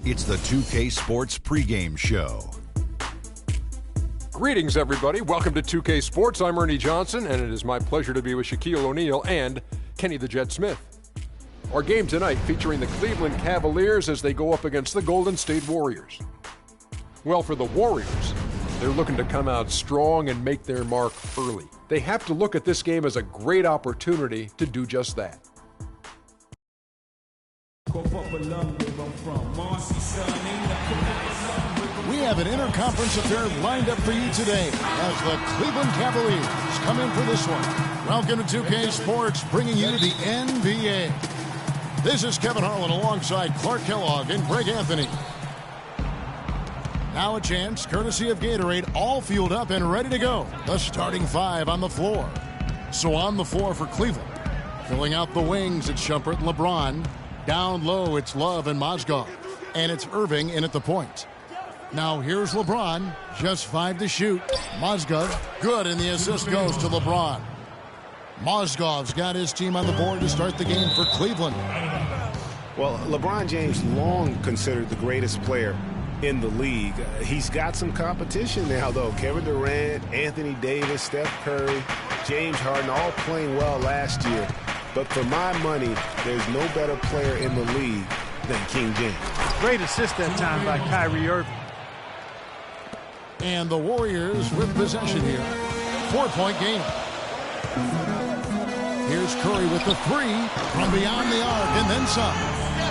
It's the 2K Sports pregame show. Greetings, everybody. Welcome to 2K Sports. I'm Ernie Johnson, and it is my pleasure to be with Shaquille O'Neal and Kenny the Jet Smith. Our game tonight featuring the Cleveland Cavaliers as they go up against the Golden State Warriors. Well, for the Warriors, they're looking to come out strong and make their mark early. They have to look at this game as a great opportunity to do just that. We have an interconference affair lined up for you today as the Cleveland Cavaliers come in for this one. Welcome to 2K Sports, bringing you the NBA. This is Kevin Harlan alongside Clark Kellogg and Greg Anthony. Now a chance, courtesy of Gatorade, all fueled up and ready to go. The starting five on the floor. So on the floor for Cleveland. Filling out the wings, it's Shumpert and LeBron. Down low, it's Love and Mozgov. And it's Irving in at the point. Now here's LeBron, just 5 to shoot. Mozgov, good, and the assist goes to LeBron. Mozgov's got his team on the board to start the game for Cleveland. Well, LeBron James long considered the greatest player in the league. He's got some competition now, though. Kevin Durant, Anthony Davis, Steph Curry, James Harden, all playing well last year. But for my money, there's no better player in the league than King James. Great assist that time by Kyrie Irving. And the Warriors with possession here. 4-point game. Here's Curry with the three from beyond the arc and then some.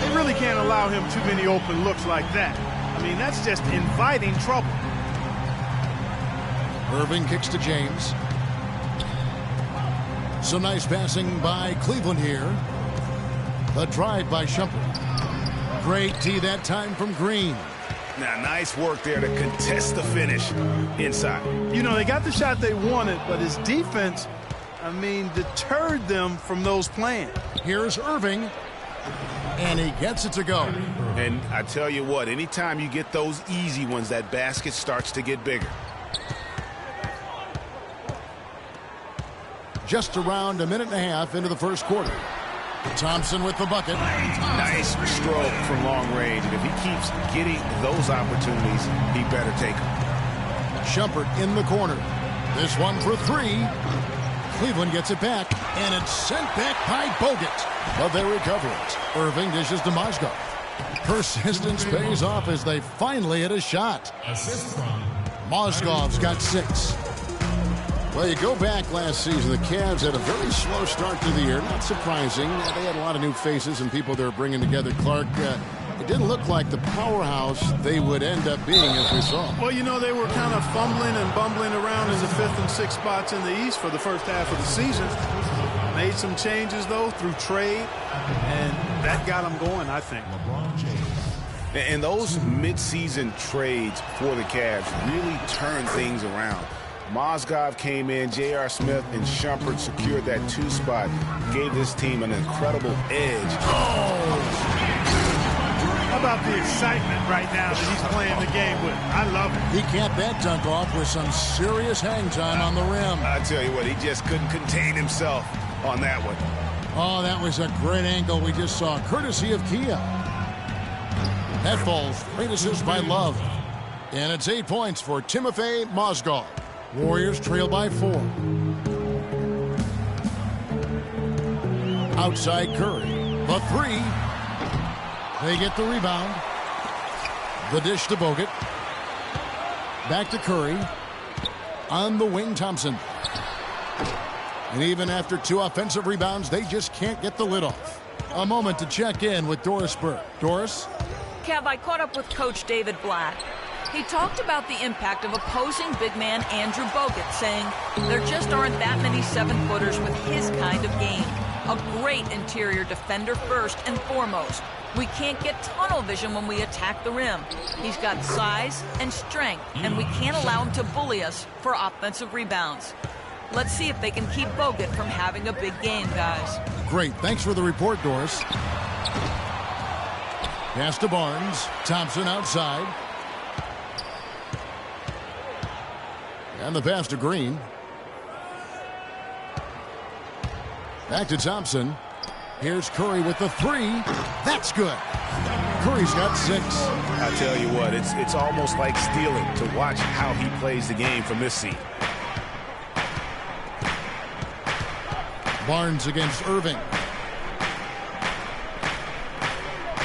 They really can't allow him too many open looks like that. I mean, that's just inviting trouble. Irving kicks to James. Some nice passing by Cleveland here. The drive by Shumpert. Great tee that time from Green. Now, nice work there to contest the finish inside. You know, they got the shot they wanted, but his defense, I mean, deterred them from those plans. Here's Irving. And he gets it to go. And I tell you what, anytime you get those easy ones, that basket starts to get bigger. Just around a minute and a half into the first quarter. Thompson with the bucket. Nice stroke from long range. And if he keeps getting those opportunities, he better take them. Shumpert in the corner. This one for three. Cleveland gets it back, and it's sent back by Bogut. But they recover it. Irving dishes to Mozgov. Persistence pays off as they finally hit a shot. Mozgov's got 6. Well, you go back last season, the Cavs had a very slow start to the year. Not surprising. They had a lot of new faces and people they were bringing together. Clark, it didn't look like the powerhouse they would end up being, as we saw. Well, you know, they were kind of fumbling and bumbling around in the 5th and 6th spots in the East for the first half of the season. Made some changes, though, through trade, and that got them going, I think. And those mid-season trades for the Cavs really turned things around. Mozgov came in, J.R. Smith and Shumpert secured that 2 spot, gave this team an incredible edge. How about the excitement right now that he's playing the game with? I love it. He capped that dunk off with some serious hang time on the rim. I tell you what, he just couldn't contain himself on that one. Oh, that was a great angle we just saw, courtesy of Kia. That falls, great assist by Love. And it's 8 points for Timofey Mozgov. Warriors trail by 4. Outside Curry. The three. They get the rebound. The dish to Bogut. Back to Curry. On the wing, Thompson. And even after 2 offensive rebounds, they just can't get the lid off. A moment to check in with Doris Burke. Doris? Kev, I caught up with Coach David Blatt. He talked about the impact of opposing big man Andrew Bogut, saying there just aren't that many 7-footers with his kind of game. A great interior defender first and foremost. We can't get tunnel vision when we attack the rim. He's got size and strength, and we can't allow him to bully us for offensive rebounds. Let's see if they can keep Bogut from having a big game, guys. Great. Thanks for the report, Doris. Pass to Barnes. Thompson outside. And the pass to Green. Back to Thompson. Here's Curry with the three. That's good. Curry's got 6. I tell you what, it's almost like stealing to watch how he plays the game from this seat. Barnes against Irving.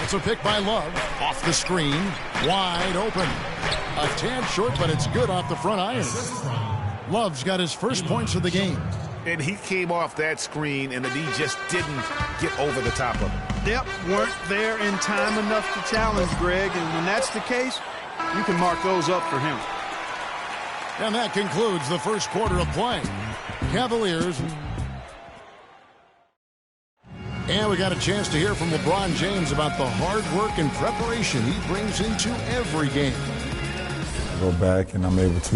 It's a pick by Love. Off the screen. Wide open. A tad short, but it's good off the front iron. Love's got his first points of the game. And he came off that screen, and the D just didn't get over the top of it. Yep, weren't there in time enough to challenge Greg, and when that's the case, you can mark those up for him. And that concludes the first quarter of play. Cavaliers. And we got a chance to hear from LeBron James about the hard work and preparation he brings into every game. I go back and I'm able to,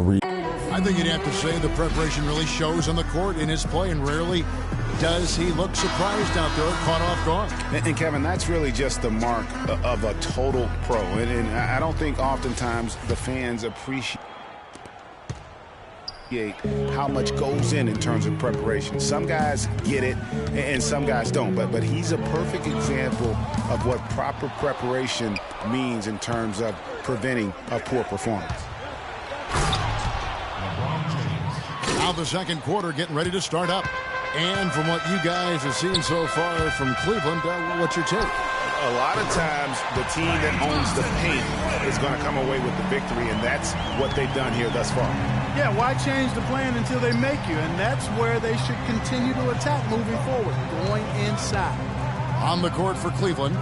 read. I think you'd have to say the preparation really shows on the court in his play, and rarely does he look surprised out there, caught off guard. And Kevin, that's really just the mark of a total pro. And I don't think oftentimes the fans appreciate how much goes in terms of preparation. Some guys get it and some guys don't, but he's a perfect example of what proper preparation means in terms of preventing a poor performance. Now the second quarter getting ready to start up. And from what you guys have seen so far from Cleveland, what's your take? A lot of times the team that owns the paint is going to come away with the victory, and that's what they've done here thus far. Yeah, why change the plan until they make you? And that's where they should continue to attack moving forward, going inside. On the court for Cleveland,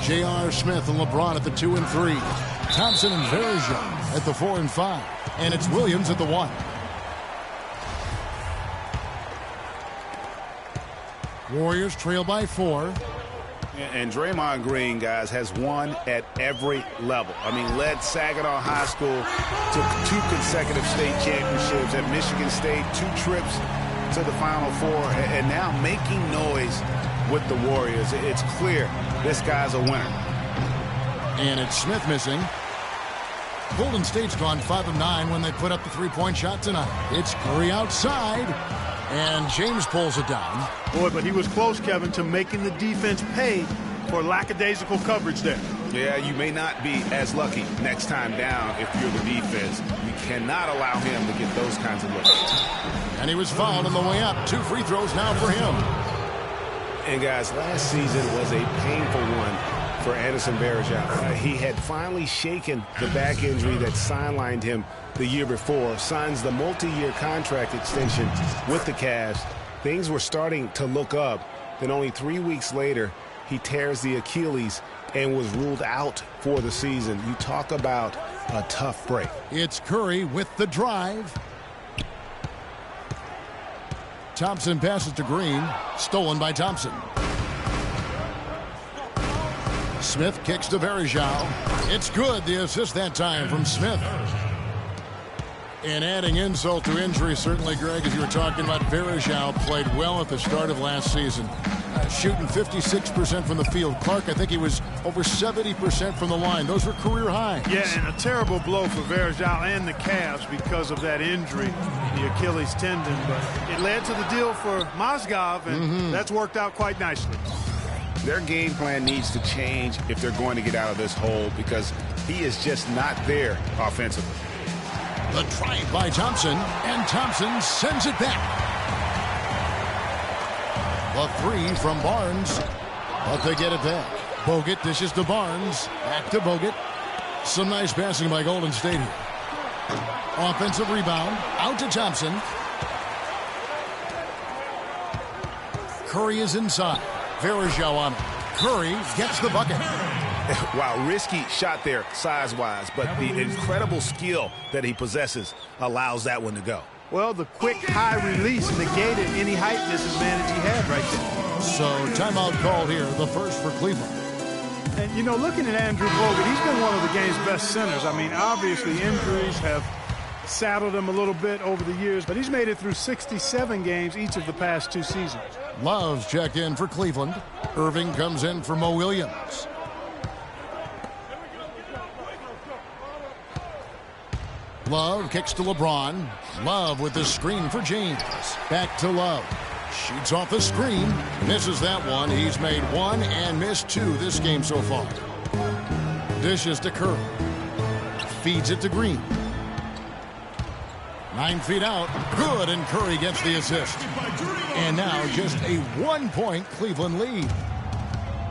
J.R. Smith and LeBron at the 2 and 3. Thompson and Varejao at the 4 and 5. And it's Williams at the 1. Warriors trail by 4. And Draymond Green, guys, has won at every level. I mean, led Saginaw High School to 2 consecutive state championships at Michigan State, 2 trips to the Final Four, and now making noise with the Warriors. It's clear this guy's a winner. And it's Smith missing. Golden State's gone 5 of 9 when they put up the 3-point shot tonight. It's Curry outside. And James pulls it down. Boy, but he was close, Kevin, to making the defense pay for lackadaisical coverage there. Yeah, you may not be as lucky next time down if you're the defense. You cannot allow him to get those kinds of looks. And he was fouled on the way up. 2 free throws now for him. And, guys, last season was a painful one for Anderson Varejao. He had finally shaken the back injury that sidelined him the year before, signs the multi-year contract extension with the Cavs. Things were starting to look up. Then only 3 weeks later, he tears the Achilles and was ruled out for the season. You talk about a tough break. It's Curry with the drive. Thompson passes to Green. Stolen by Thompson. Smith kicks to Varejao. It's good. The assist that time from Smith. And adding insult to injury, certainly, Greg, as you were talking about, Varejao played well at the start of last season. Shooting 56% from the field. Clark, I think he was over 70% from the line. Those were career highs. Yeah, and a terrible blow for Varejao and the Cavs because of that injury, the Achilles tendon. But it led to the deal for Mozgov, and that's worked out quite nicely. Their game plan needs to change if they're going to get out of this hole, because he is just not there offensively. The drive by Thompson, and Thompson sends it back. The 3 from Barnes, but they get it back. Bogut dishes to Barnes, back to Bogut. Some nice passing by Golden State here. Offensive rebound, out to Thompson. Curry is inside. Varejao on it. Curry gets the bucket. Wow, risky shot there size-wise, but the incredible skill that he possesses allows that one to go. Well, the quick high release negated any height disadvantage he had right there. So timeout called here, the first for Cleveland. And, you know, looking at Andrew Bogut, he's been one of the game's best centers. I mean, obviously injuries have saddled him a little bit over the years, but he's made it through 67 games each of the past 2 seasons. Love's checked in for Cleveland. Irving comes in for Mo Williams. Love kicks to LeBron. Love with the screen for James. Back to Love. Shoots off the screen. Misses that one. He's made one and missed two this game so far. Dishes to Curry. Feeds it to Green. 9 feet out. Good, and Curry gets the assist. And now just a 1-point Cleveland lead.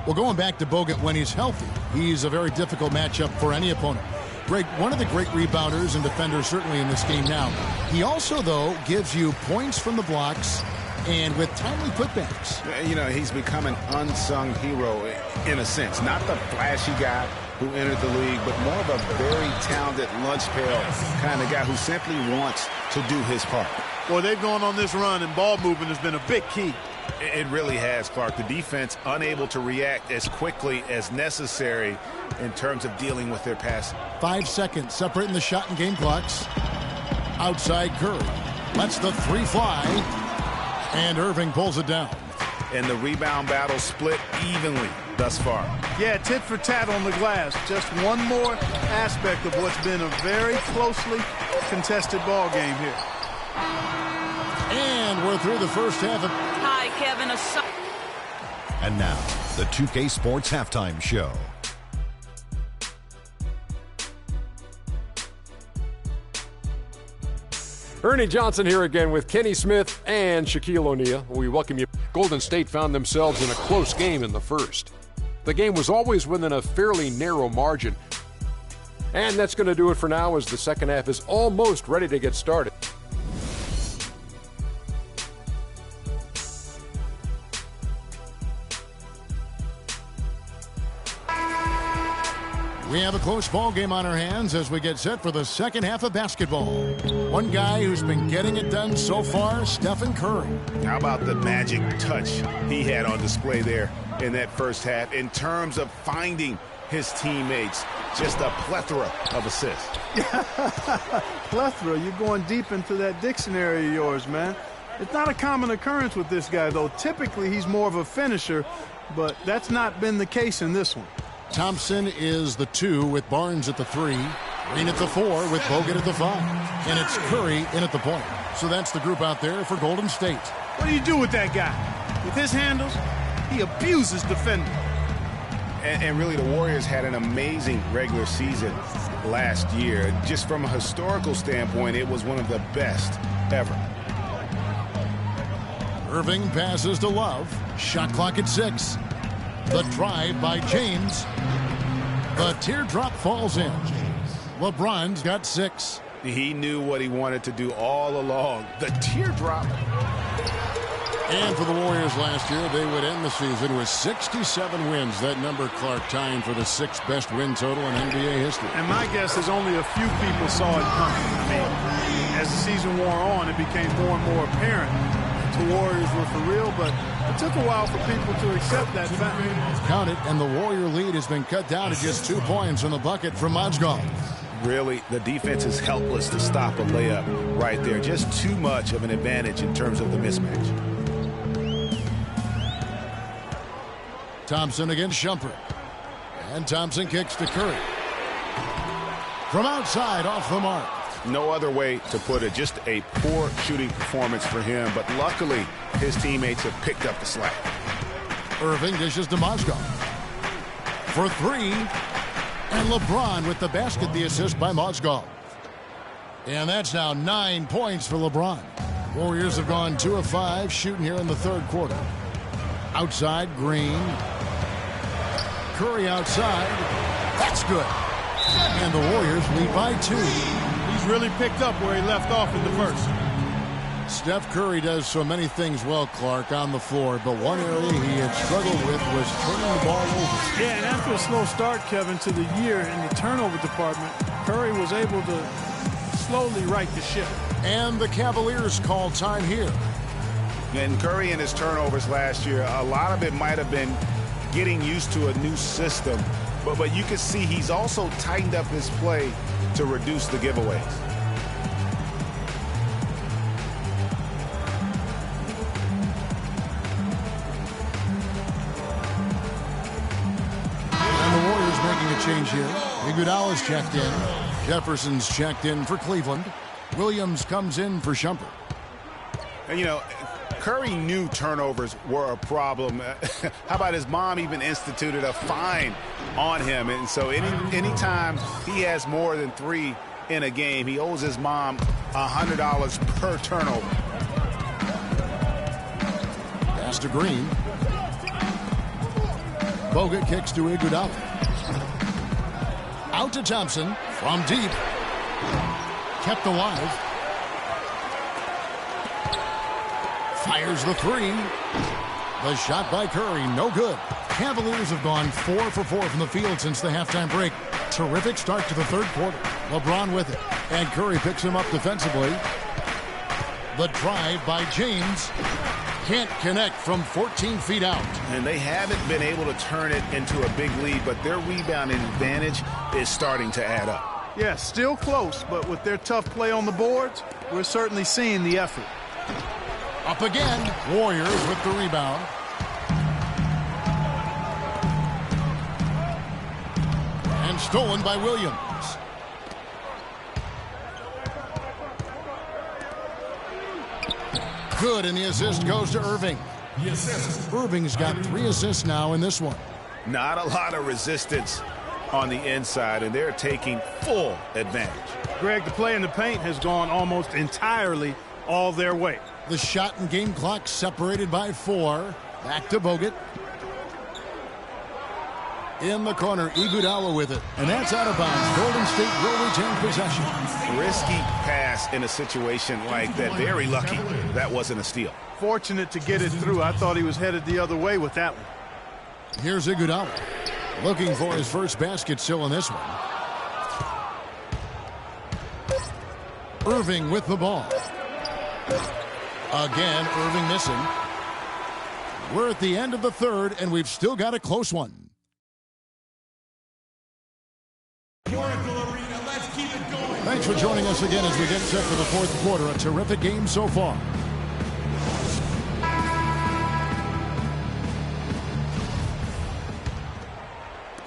Well, going back to Bogut when he's healthy, he's a very difficult matchup for any opponent. Greg, one of the great rebounders and defenders certainly in this game now. He also, though, gives you points from the blocks and with timely putbacks. You know, he's become an unsung hero in a sense. Not the flashy guy who entered the league, but more of a very talented lunch pail kind of guy who simply wants to do his part. Well, they've gone on this run, and ball movement has been a big key. It really has, Clark. The defense unable to react as quickly as necessary in terms of dealing with their passing. 5 seconds separating the shot and game clocks. Outside Curry. Lets the three fly. And Irving pulls it down. And the rebound battle split evenly thus far. Yeah, tit for tat on the glass. Just one more aspect of what's been a very closely contested ball game here. And we're through the first half of... Hi, Kevin. And now, the 2K Sports Halftime Show. Ernie Johnson here again with Kenny Smith and Shaquille O'Neal. We welcome you. Golden State found themselves in a close game in the first. The game was always within a fairly narrow margin. And that's going to do it for now as the second half is almost ready to get started. We have a close ball game on our hands as we get set for the second half of basketball. One guy who's been getting it done so far, Stephen Curry. How about the magic touch he had on display there in that first half in terms of finding his teammates? Just a plethora of assists. Plethora, you're going deep into that dictionary of yours, man. It's not a common occurrence with this guy, though. Typically, he's more of a finisher, but that's not been the case in this one. Thompson is the 2 with Barnes at the 3. Green at the 4 with Bogut at the 5. And it's Curry in at the point. So that's the group out there for Golden State. What do you do with that guy? With his handles, he abuses defenders. And really, the Warriors had an amazing regular season last year. Just from a historical standpoint, it was one of the best ever. Irving passes to Love. Shot clock at 6. The drive by James. The teardrop falls in. LeBron's got 6. He knew what he wanted to do all along. The teardrop. And for the Warriors last year, they would end the season with 67 wins. That number, Clark, tying for the 6th best win total in NBA history. And my guess is only a few people saw it coming. I mean, as the season wore on, it became more and more apparent the Warriors were for real, but it took a while for people to accept that fact. Count it, and the Warrior lead has been cut down to just 2 points on the bucket from Mozgov. Really, the defense is helpless to stop a layup right there. Just too much of an advantage in terms of the mismatch. Thompson against Shumpert. And Thompson kicks to Curry. From outside, off the mark. No other way to put it. Just a poor shooting performance for him, but luckily his teammates have picked up the slack. Irving dishes to Mozgov. For 3. And LeBron with the basket, the assist by Mozgov. And that's now 9 points for LeBron. Warriors have gone 2 of 5 shooting here in the third quarter. Outside, Green. Curry outside. That's good. And the Warriors lead by 2. He's really picked up where he left off in the first. Steph Curry does so many things well, Clark, on the floor, but one area he had struggled with was turning the ball over. Yeah, and after a slow start, Kevin, to the year in the turnover department, Curry was able to slowly right the ship. And the Cavaliers call time here. And Curry and his turnovers last year, a lot of it might have been getting used to a new system, but you can see he's also tightened up his play to reduce the giveaways. And the Warriors making a change here. Iguodala's checked in. Jefferson's checked in for Cleveland. Williams comes in for Shumpert. And, you know, Curry knew turnovers were a problem. How about his mom even instituted a fine on him? And so anytime he has more than 3 in a game, he owes his mom $100 per turnover. Pass to Green. Bogut kicks to Iguodala. Out to Thompson from deep. Kept alive. Fires the 3. The shot by Curry, no good. Cavaliers have gone 4 for 4 from the field since the halftime break. Terrific start to the third quarter. LeBron with it. And Curry picks him up defensively. The drive by James. Can't connect from 14 feet out. And they haven't been able to turn it into a big lead, but their rebounding advantage is starting to add up. Yeah, still close, but with their tough play on the boards, we're certainly seeing the effort. Up again. Warriors with the rebound. And stolen by Williams. Good, and the assist goes to Irving. Irving's got 3 assists now in this one. Not a lot of resistance on the inside, and they're taking full advantage. Greg, the play in the paint has gone almost entirely all their way. The shot and game clock separated by 4. Back to Bogut. In the corner, Iguodala with it. And that's out of bounds. Golden State will retain possession. Risky pass in a situation like that. Very lucky that wasn't a steal. Fortunate to get it through. I thought he was headed the other way with that one. Here's Iguodala. Looking for his first basket still in this one. Irving with the ball. Again, Irving missing. We're at the end of the third, and we've still got a close one. Thanks for joining us again as we get set for the fourth quarter. A terrific game so far.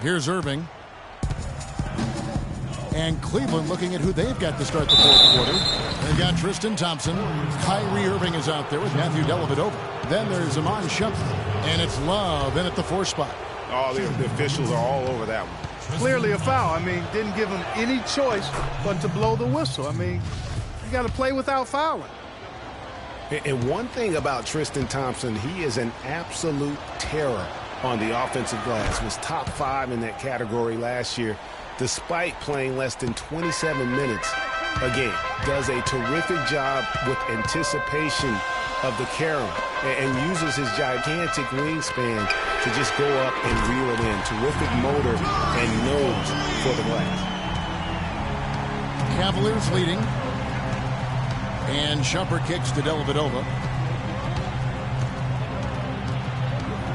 Here's Irving. And Cleveland looking at who they've got to start the fourth quarter. They've got Tristan Thompson. Kyrie Irving is out there with Matthew Dellavedova. Then there's Iman Shumpert. And it's Love in at the 4 spot. Oh, the officials are all over that one. Clearly a foul. I mean, didn't give him any choice but to blow the whistle. I mean, you got to play without fouling. And one thing about Tristan Thompson, he is an absolute terror on the offensive glass. Was top 5 in that category last year, despite playing less than 27 minutes a game. Does a terrific job with anticipation of the carom and uses his gigantic wingspan to just go up and reel it in. Terrific motor and nose for the glass. Cavaliers leading. And Shumpert kicks to Dellavedova.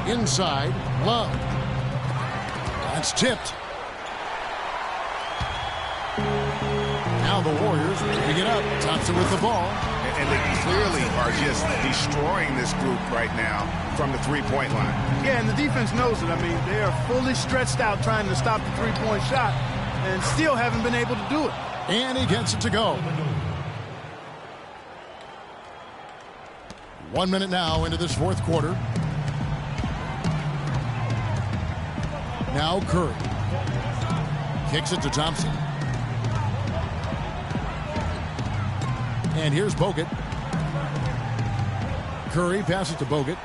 Inside, Love. That's tipped. Now the Warriors picking it up. Thompson with the ball. And they clearly are just destroying this group right now from the three-point line. Yeah, and the defense knows it. I mean, they are fully stretched out trying to stop the three-point shot and still haven't been able to do it. And he gets it to go. 1 minute now into this fourth quarter. Now Curry. Kicks it to Thompson. And here's Bogut. Curry passes to Bogut.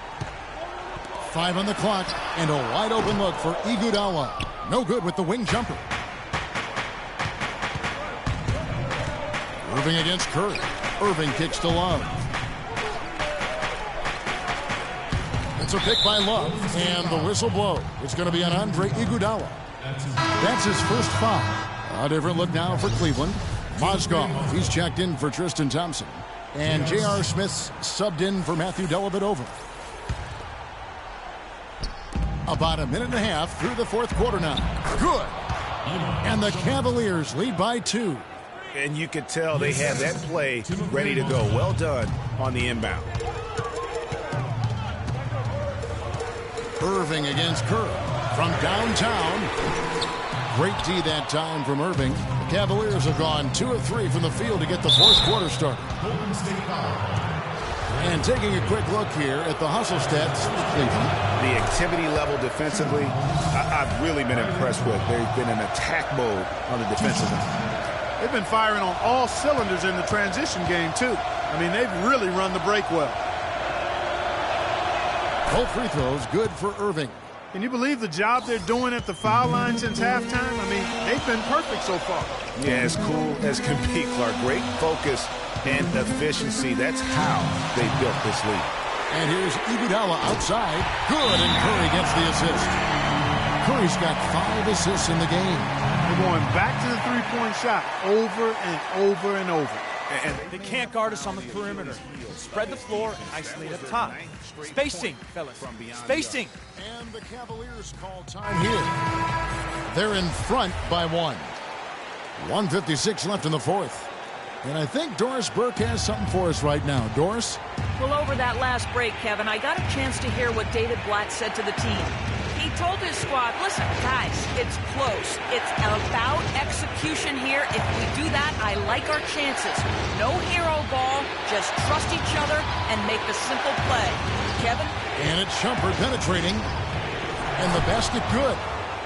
5 on the clock. And a wide open look for Iguodala. No good with the wing jumper. Irving against Curry. Irving kicks to Love. It's a pick by Love. And the whistle blow. It's going to be on Andre Iguodala. That's his first foul. A different look now for Cleveland. Mozgov, he's checked in for Tristan Thompson. And J.R. Smith's subbed in for Matthew Dellavedova. About a minute and a half through the fourth quarter now. Good. And the Cavaliers lead by 2. And you could tell they have that play ready to go. Well done on the inbound. Irving against Curry from downtown. Great D that time from Irving. The Cavaliers have gone 2 of 3 from the field to get the fourth quarter started. And taking a quick look here at the hustle stats for Cleveland. The activity level defensively, I've really been impressed with. They've been in attack mode on the defensive end. They've been firing on all cylinders in the transition game, too. I mean, they've really run the break well. Both free throws good for Irving. Can you believe the job they're doing at the foul line since halftime? I mean, they've been perfect so far. Yeah, as cool as can be, Clark. Great focus and efficiency. That's how they built this lead. And here's Iguodala outside. Good, and Curry gets the assist. Curry's got 5 assists in the game. They're going back to the three-point shot over and over and over. And they can't guard us on the perimeter. Spread the floor and isolate up top. Spacing, fellas. Spacing. And the Cavaliers call time here. They're in front by 1. 1:56 left in the fourth. And I think Doris Burke has something for us right now. Doris? Well, over that last break, Kevin, I got a chance to hear what David Blatt said to the team. He told his squad, listen, guys, it's close. It's about execution here. If we do that, I like our chances. No hero ball, just trust each other and make the simple play. Kevin? And it's Shumpert penetrating. And the basket good.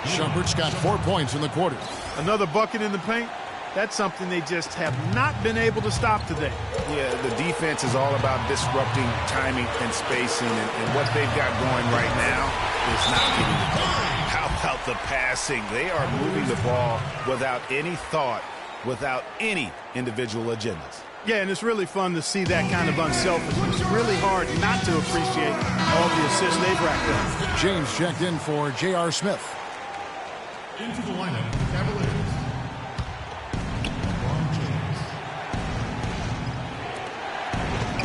Shumpert's got 4 points in the quarter. Another bucket in the paint. That's something they just have not been able to stop today. Yeah, the defense is all about disrupting timing and spacing, and what they've got going right now is not getting it done. How about the passing? They are moving the ball without any thought, without any individual agendas. Yeah, and it's really fun to see that kind of unselfishness. It's really hard not to appreciate all the assists they've racked up. James checked in for J.R. Smith. Into the lineup, the Cavaliers.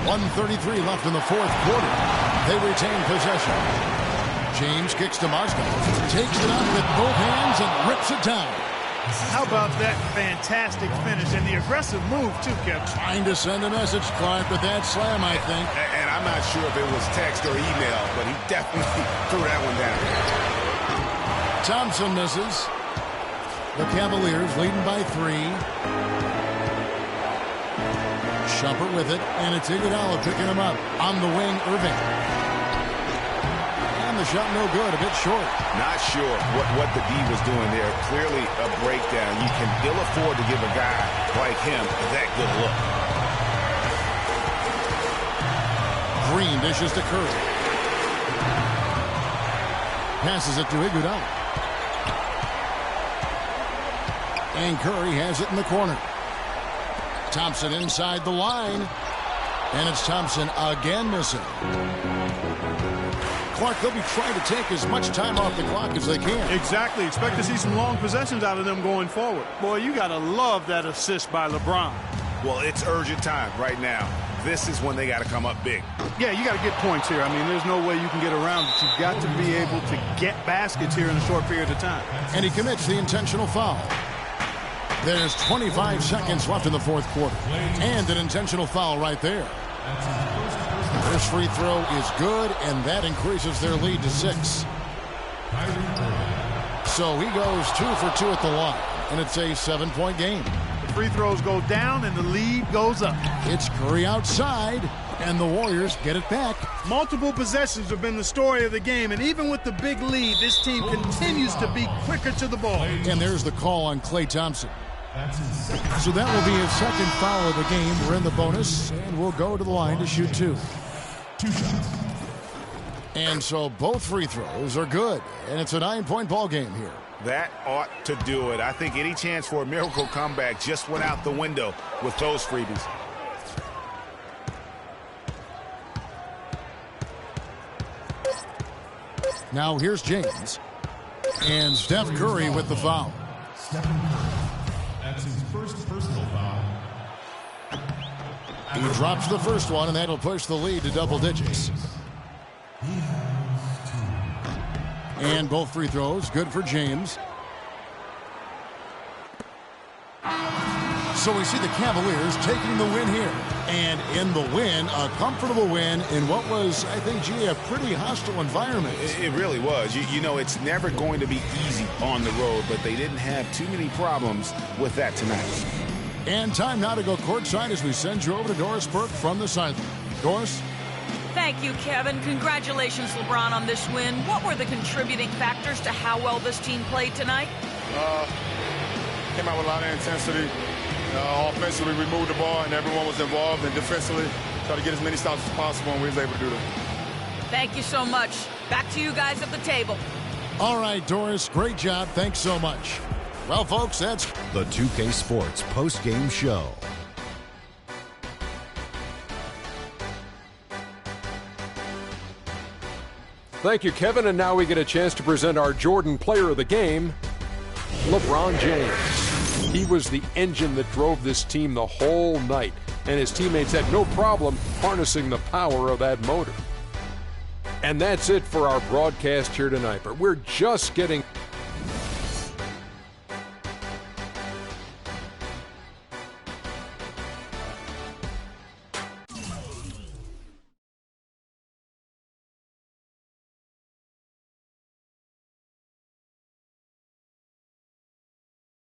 1:33 left in the fourth quarter. They retain possession. James kicks to Mozgov. Takes it up with both hands and rips it down. How about that fantastic finish and the aggressive move, too, Kevin? Trying to send a message, Clark, with that slam, I think. And I'm not sure if it was text or email, but he definitely threw that one down. Thompson misses. The Cavaliers leading by 3. Shumpert with it, and it's Iguodala picking him up. On the wing, Irving. And the shot no good, a bit short. Not sure what the D was doing there. Clearly a breakdown. You can ill afford to give a guy like him that good look. Green dishes to Curry. Passes it to Iguodala. And Curry has it in the corner. Thompson inside the line. And it's Thompson again missing. Clark, they'll be trying to take as much time off the clock as they can. Exactly. Expect to see some long possessions out of them going forward. Boy, you got to love that assist by LeBron. Well, it's urgent time right now. This is when they got to come up big. Yeah, you got to get points here. I mean, there's no way you can get around it. You've got to be able to get baskets here in a short period of time. And he commits the intentional foul. There's 25 seconds left in the fourth quarter. And an intentional foul right there. First free throw is good, and that increases their lead to 6. So he goes 2 for 2 at the line, and it's a 7-point game. The free throws go down, and the lead goes up. It's Curry outside, and the Warriors get it back. Multiple possessions have been the story of the game, and even with the big lead, this team continues to be quicker to the ball. And there's the call on Klay Thompson. So that will be his second foul of the game. We're in the bonus, and we'll go to the line to shoot 2. 2 shots. And so both free throws are good, and it's a 9-point ball game here. That ought to do it. I think any chance for a miracle comeback just went out the window with those freebies. Now here's James. And Steph Curry with the foul. Stephen Curry. That's his first personal foul. He drops the first one, and that'll push the lead to double digits. And both free throws, good for James. So we see the Cavaliers taking the win here. And in the win, a comfortable win in what was, I think, a pretty hostile environment. It really was. You know, it's never going to be easy on the road, but they didn't have too many problems with that tonight. And time now to go courtside as we send you over to Doris Burke from the sideline. Doris? Thank you, Kevin. Congratulations, LeBron, on this win. What were the contributing factors to how well this team played tonight? Came out with a lot of intensity. Offensively, we moved the ball, and everyone was involved. And defensively, tried to get as many stops as possible, and we was able to do that. Thank you so much. Back to you guys at the table. All right, Doris, great job. Thanks so much. Well, folks, that's the 2K Sports post-game show. Thank you, Kevin. And now we get a chance to present our Jordan Player of the Game, LeBron James. He was the engine that drove this team the whole night, and his teammates had no problem harnessing the power of that motor. And that's it for our broadcast here tonight, but we're just getting